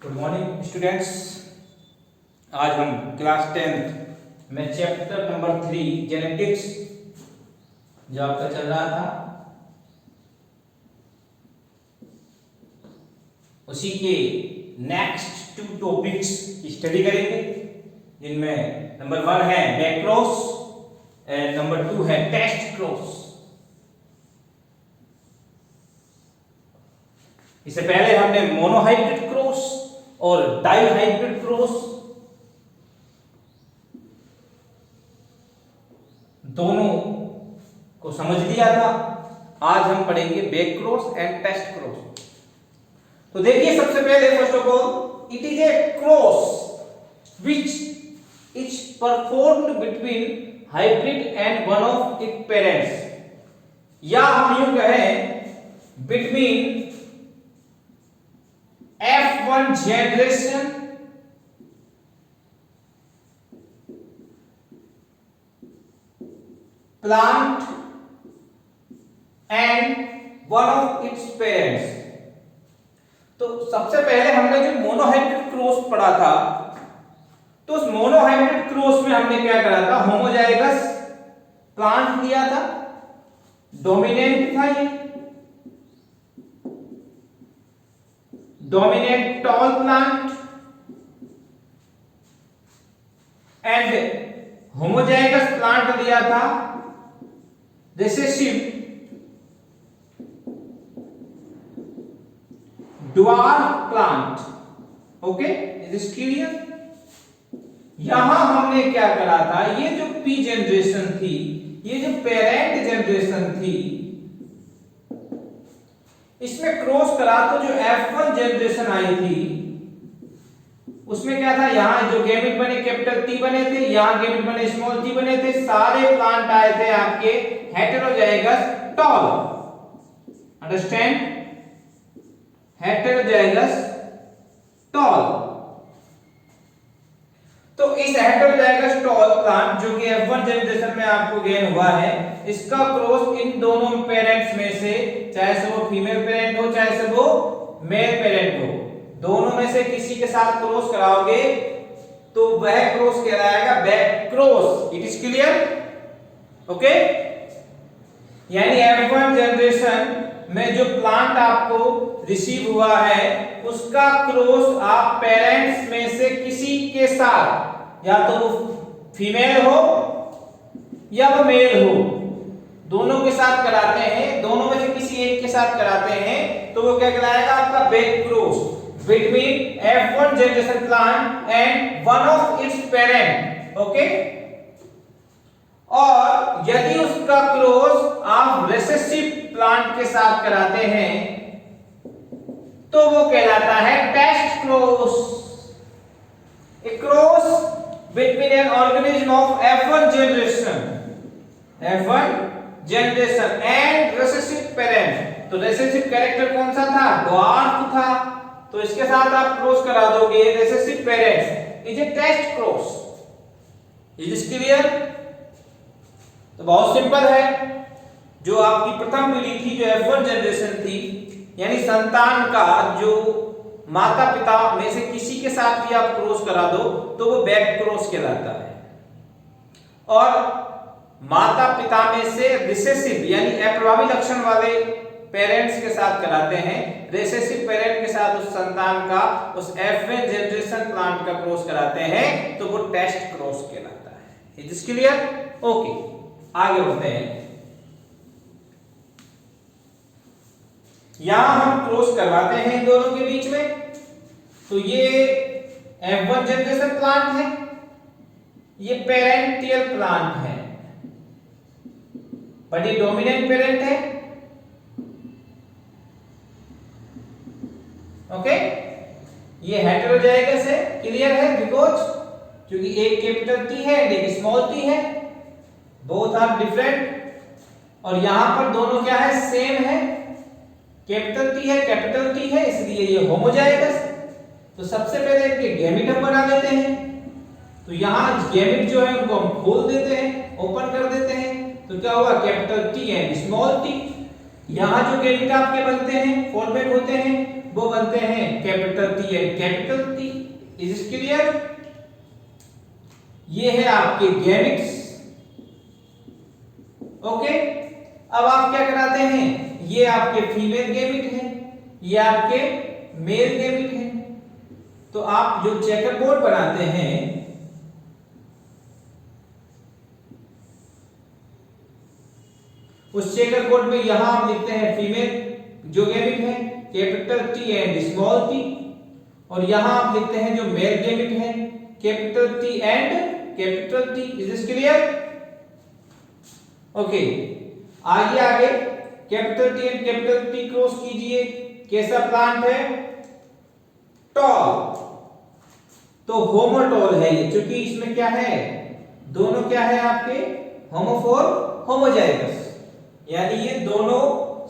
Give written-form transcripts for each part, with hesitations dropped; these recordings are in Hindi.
Good morning students. आज हम क्लास 10th में चैप्टर नंबर 3 जेनेटिक्स जो आपका चल रहा था उसी के नेक्स्ट 2 टॉपिक्स स्टडी करेंगे, जिनमें नंबर 1 है बैक क्रॉस एंड नंबर 2 है टेस्ट क्रॉस। इससे पहले हमने मोनोहाइब्रिड क्रॉस और डाइहाइब्रिड क्रॉस दोनों को समझ लिया था। आज हम पढ़ेंगे back cross and test cross. तो देखिए, सबसे पहले first of all it is a cross which is performed between hybrid and one of its parents, या हम यूं कहें between F1 generation plant and one of its parents। तो सबसे पहले हमने जो मोनोहाइब्रिड क्रॉस पढ़ा था, तो उस मोनोहाइब्रिड क्रॉस में हमने क्या करा था, होमोजाइगस प्लांट लिया था, डोमिनेंट था ये dominant tall plant and homozygous plant लिया था recessive dwarf plant. Okay, is this clear? यहां हमने क्या करा था, ये जो पी जनरेशन थी, ये जो पेरेंट जनरेशन थी, इसमें क्रॉस करा तो जो F1 जनरेशन आई थी उसमें क्या था, यहां जो गैमेट बने कैपिटल T बने थे, यहां गैमेट बने स्मॉल t बने थे, सारे प्लांट आए थे आपके heterozygous tall. Understand? Heterozygous tall. तो इस हेटेरोजाइगस टॉल प्लांट जो कि F1 जनरेशन में आपको गेन हुआ है, इसका क्रॉस इन दोनों पेरेंट्स में से, चाहे से वो फीमेल पेरेंट हो चाहे से वो मेल पेरेंट हो, दोनों में से किसी के साथ क्रॉस कराओगे तो वह क्रॉस कहलाएगा back cross. It is clear? Okay, यानी F1 जनरेशन में जो प्लांट आपको रिसीव हुआ है उसका क्रॉस आप पेरेंट्स में से किसी के साथ, या तो वो फीमेल हो या वो मेल हो, दोनों के साथ कराते हैं, दोनों में से किसी एक के साथ कराते हैं, तो वो क्या कहलाएगा, आपका back cross between F1 generation plant and one of it's parent. Okay, और यदि उसका क्रॉस आप रिसेसिव प्लांट के साथ कराते हैं तो वो कहलाता है test cross. A cross between an organism of F1 generation and recessive parent. तो रिसेसिव कैरेक्टर कौन सा था, ड्वार्फ था, तो इसके साथ आप क्रॉस करा दोगे recessive parents, is a test cross. Is this clear? तो बहुत सिंपल है, जो आपकी प्रथम पीढ़ी थी जो F1 जनरेशन थी, यानी संतान का जो माता पिता में से किसी के साथ भी आप क्रॉस करा दो तो वो बैक क्रॉस कहलाता है, और माता पिता में से रिसेसिव यानी अप्रभावी लक्षण वाले पेरेंट्स के साथ कराते हैं, रिसेसिव पेरेंट के साथ उस संतान का, उस F1 जनरेशन प्लांट का क्रॉस कराते हैं, तो वो टेस्ट क्रॉस कहलाता है। Is this clear? ओके, आगे बढ़ते हैं। यहां हम क्रॉस करवाते हैं इन दोनों के बीच में, तो ये F1 जनरेशन प्लांट है, ये पेरेंटियल प्लांट है, बट ये डोमिनेंट पेरेंट है। ओके, ये हेटेरोजाइगस है, क्लियर है? बिकॉज क्योंकि एक कैपिटल T है एंड एक स्मॉल t है, बोथ आर डिफरेंट, और यहां पर दोनों क्या है, सेम है, कैपिटल T है कैपिटल T है, इसलिए ये होमोजाइगस। तो सबसे पहले इनके गैमेट हम बना लेते हैं, तो यहां गैमेट जो है उनको हम खोल देते हैं, ओपन कर देते हैं, तो क्या होगा, capital T and small t। यहां जो गैमेट आपके बनते हैं, फॉर्मेट होते हैं, वो बनते हैं capital T and capital T. Is it clear? ये है आपके गैमेट्स। ओके, अब आप क्या कराते हैं, ये आपके फीमेल गैमेट हैं, ये आपके मेल गैमेट हैं। तो आप जो चेकर बोर्ड बनाते हैं, उस चेकर बोर्ड में यहां आप लिखते हैं फीमेल जो गैमेट है capital T and small T, और यहां आप लिखते हैं जो मेल गैमेट है capital T and capital T. Is this clear? Okay, आगे आगे capital T and capital T cross कीजिए। कैसा प्लांट है? टॉल। तो होमोटॉल है ये, क्योंकि इसमें क्या है, दोनों क्या है आपके होमोफोर होमोजाइगस, यानी ये दोनों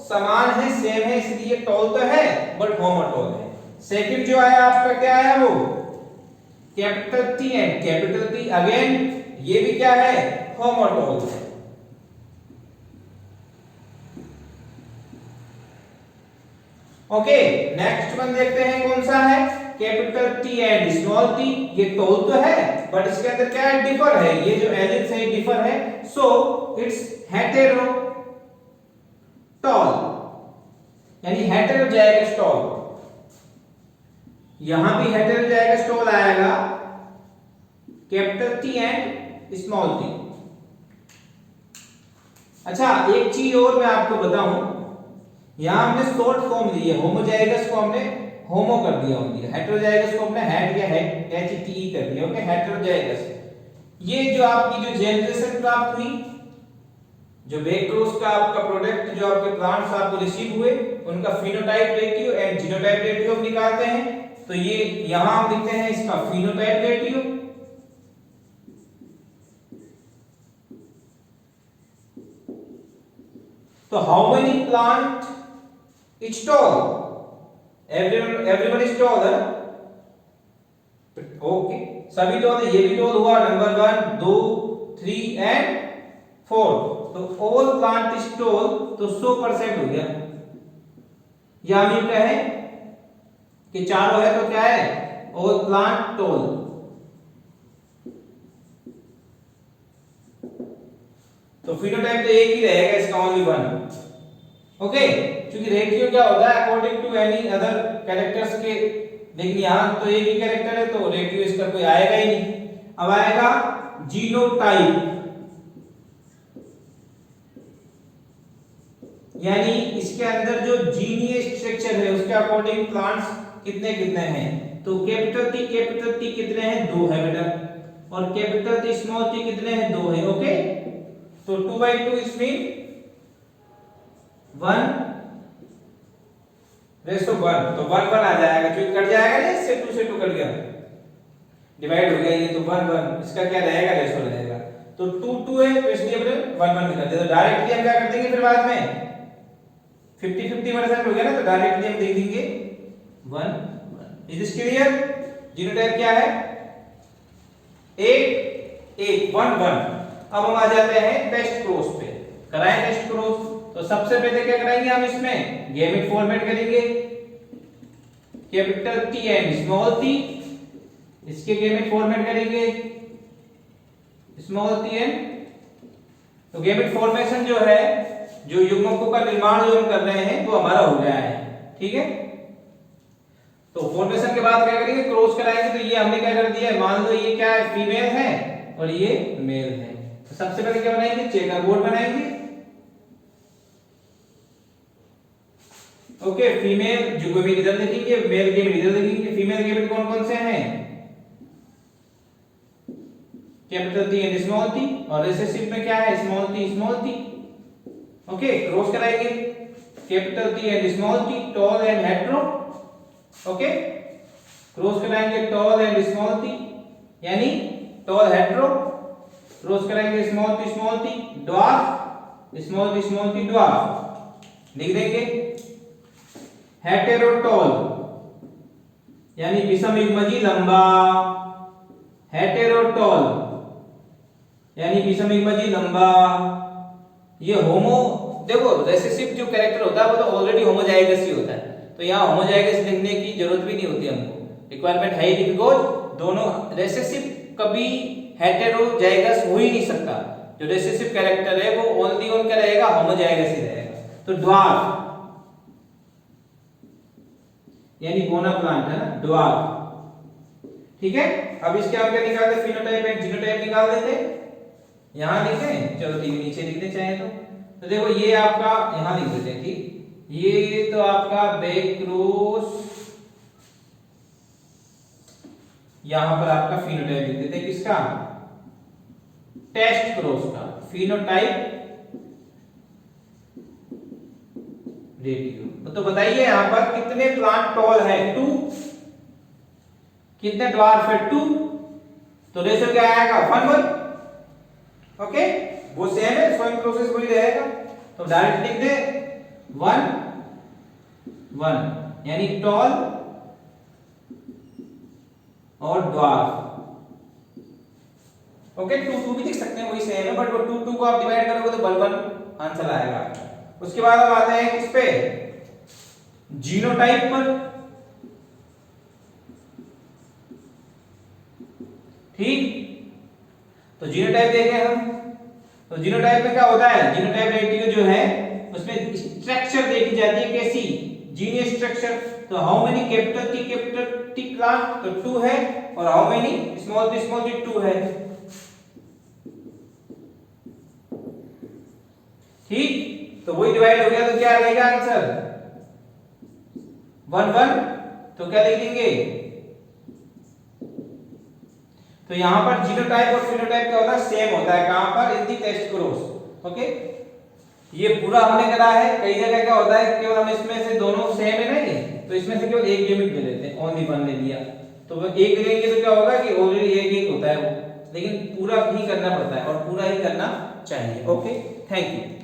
समान है, सेम है, इसलिए टॉल तो है बट होमोटॉल है। सेकंड जो आया आपका क्या आया, वो capital T and capital T, again ये भी क्या है, होमोटॉल है। ओके, नेक्स्ट वन देखते हैं कौन सा है, capital T and small T. ये टॉल तो है बट इसके अंदर क्या है, डिफर है, ये जो एलिमेंट्स है डिफर है, सो इट्स हेटेरो टॉल, यानी हेटेरोजाइगस टॉल। यहां भी हेटेरोजाइगस टॉल आएगा, capital T and small T. अच्छा, एक चीज और मैं आपको बताऊं, यहां हमने शॉर्ट फॉर्म ली है, होमोजाइगस को हमने होमो कर दिया, हेटेरोजाइगस को हमने हेट या हेट एच टी ई कर दिया। Okay, heterozygous. ये जो आपकी जो जनरेशन प्राप्त हुई, जो बैक क्रॉस का आपका प्रोडक्ट, जो आपके प्लांट्स आपको रिसीव हुए, उनका phenotype ratio and genotype ratio हम निकालते हैं। तो ये यहां हम लिखते हैं इसका फिनोटाइप रेशियो, तो how many plant is tall, everyone is tall है? ओके, सभी टॉल है, ये भी टॉल हुआ, नंबर 1 2 3 एंड 4। तो ऑल प्लांट इज टॉल, तो 100% हो गया। या हम ये कहें कि चारों है तो क्या है, ऑल प्लांट टॉल। तो फिनोटाइप तो एक ही रहेगा, इसका ओनली वन। ओके, क्योंकि रेशियो क्या होता है, according to any other characters के, लेकिन यहां तो एक ही कैरेक्टर है तो रेशियो इसका कोई आएगा ही नहीं। अब आएगा जीनोटाइप, यानी इसके अंदर जो जीनीय स्ट्रक्चर है उसके अकॉर्डिंग प्लांट्स कितने कितने हैं। तो कैपिटल टी कितने हैं, 2 है बेटा, और कैपिटल टी स्मॉल टी कितने हैं, 2 है। ओके, तो 2/2 इज मीन 1:1, तो 1 1 आ जाएगा, क्योंकि कट जाएगा ना, इससे 2 से 2 कट गया, डिवाइड हो गया ये, तो 1 1 इसका क्या रहेगा, रेशो रहेगा। तो 2 2 है, तो इसलिए अपने 1 1 निकाल दिया। तो डायरेक्टली हम क्या कर देंगे फिर बाद में, 50-50% हो गया ना, तो डायरेक्टली हम लिख देंगे 1 1। Is this clear? जीनोटाइप क्या है, 8 1 1 1। अब हम आ जाते हैं टेस्ट क्रॉस पे, कराएं टेस्ट क्रॉस। तो सबसे पहले क्या कराएंगे हम, इसमें गैमेट फॉर्मेट करेंगे, capital T and small T, इसके गैमेट फॉर्मेट करेंगे स्मॉल टी एंड। तो गैमेट फॉर्मेशन जो है, जो युग्मकों का निर्माण जो हम कर रहे हैं वो हमारा हो गया है, ठीक है। तो फॉर्मेशन के बाद क्या करेंगे, क्रॉस कराएंगे। तो ये हमने क्या कर दिया है, मान लो ये क्या है, फीमेल है और ये मेल है। तो सबसे पहले क्या बनाएंगे, चेकर बोर्ड बनाएंगे। ओके, फीमेल जो भी इधर लिखेंगे, मेल के इधर लिखेंगे। फीमेल के कौन कौन से हैं, capital T and small T, और रिसेसिव में क्या है, स्मॉल टी। ओके, क्रॉस कराएंगे, capital T and small T, tall and hetero. Okay, cross कराएंगे टॉल एंड स्मॉल टी, यानी टॉल हेटेरो। क्रॉस कराएंगे small T dwarf, small T dwarf. लिख देंगे हेटेरोटॉल, यानी विषम युग्मजी लंबा, हेटेरोटॉल यानी विषम युग्मजी लंबा। ये होमो, देखो रेसेसिव जो कैरेक्टर होता है वो तो ऑलरेडी होमोजाइगस ही होता है, तो यहाँ होमोजाइगस लिखने की जरूरत भी नहीं होती हमको, रिक्वायरमेंट है ही नहीं, बिकॉज दोनों रिसेसिव कभी हेटेरोजाइगस हो ही नहीं सकता। जो रिसेसिव कैरेक्टर है वो ओनली ऑन क्या रहेगा, होमोजाइगस ही रहेगा। तो ड्वार्फ यानी बोना प्लांट है ना, ड्वार्फ, ठीक है। अब इसके हम क्या निकालते, फिनोटाइप एंड जीनोटाइप निकाल देते, यहां लिखे, चलो ठीक है नीचे लिख दे चाहे तो देखो ये आपका यहां लिख देते हैं, ठीक, ये तो आपका बैक्रोस, यहां पर आपका फिनोटाइप लिख देते हैं, किसका, टेस्ट क्रॉस का, फिनोटाइप रेडियो। तो बताइए यहां पर कितने प्लांट टॉल है, 2, कितने ड्वार्फ है, 2, तो रेशियो क्या आएगा, 1:1, ओके, वो सेम है, स्वयं प्रोसेस वही रहेगा, तो डायरेक्ट लिख दे 1:1, यानी टॉल और ड्वार्फ, ओके। 2 भी लिख सकते हैं, वही सेम है, बट वो 2 को आप डिवाइड करोगे तो 1:1 आंसर आएगा। उसके बाद अब आते हैं किस पे, जीनोटाइप पर, ठीक। तो जीनोटाइप देखें हम, तो जीनोटाइप में क्या होता है, जीनोटाइप रेडियो जो है उसमें स्ट्रक्चर देखी जाती है, कैसी, जीनियस स्ट्रक्चर। तो how many capital T plant, तो 2 है, और हाउ मेनी स्मॉल टी 2 है, ठीक। तो वही डिवाइड हो गया, तो क्या रहेगा आंसर, 1:1, तो क्या लिख देंगे, तो यहां पर जीनोटाइप और फिनोटाइप क्या होता है, सेम होता है, कहां पर, इन दी टेस्ट क्रॉस, ओके। ये पूरा हमने करा है, कई जगह क्या होता है केवल हम इसमें से दोनों सेम है ना, ये तो इसमें से केवल एक यूनिट ले लेते हैं, ओनली 1 ले लिया, तो वो एक लेंगे तो क्या होगा कि ऑलरेडी एक होता है वो, लेकिन पूरा ही करना पड़ता है और पूरा ही करना चाहिए, ओके। Thank you.